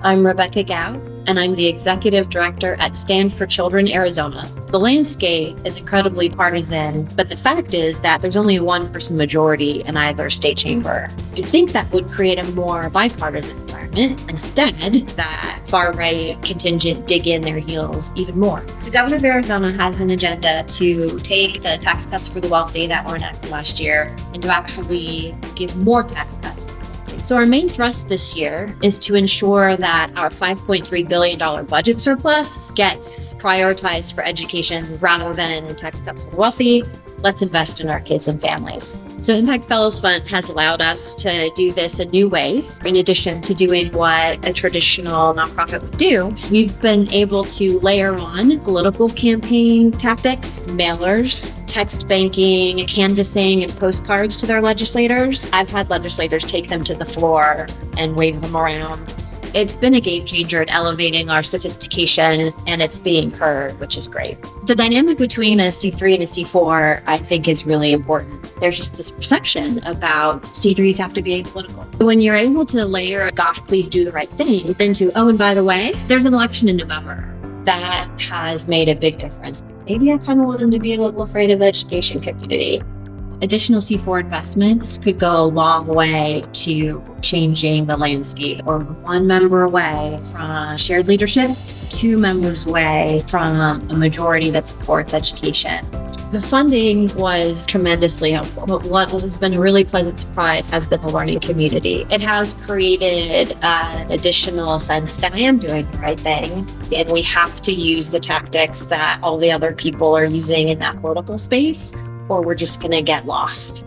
I'm Rebecca Gao, and I'm the Executive Director at Stand for Children Arizona. The landscape is incredibly partisan, but the fact is that there's only a one-person majority in either state chamber. You'd think that would create a more bipartisan environment. Instead, that far-right contingent dig in their heels even more. The governor of Arizona has an agenda to take the tax cuts for the wealthy that were enacted last year and to actually give more tax cuts. So our main thrust this year is to ensure that our $5.3 billion budget surplus gets prioritized for education rather than tax cuts for the wealthy. Let's invest in our kids and families. So Impact Fellows Fund has allowed us to do this in new ways. In addition to doing what a traditional nonprofit would do, we've been able to layer on political campaign tactics, mailers, text banking, canvassing, and postcards to their legislators. I've had legislators take them to the floor and wave them around. It's been a game changer in elevating our sophistication, and it's being heard, which is great. The dynamic between a C3 and a C4, I think, is really important. There's just this perception about C3s have to be apolitical. When you're able to layer, gosh, please do the right thing, into, oh, and by the way, there's an election in November. That has made a big difference. Maybe I kind of want them to be a little afraid of the education community. Additional C4 investments could go a long way to changing the landscape. Or one member away from shared leadership, 2 members away from a majority that supports education. The funding was tremendously helpful. But what has been a really pleasant surprise has been the learning community. It has created an additional sense that I am doing the right thing, and we have to use the tactics that all the other people are using in that political space, or we're just going to get lost.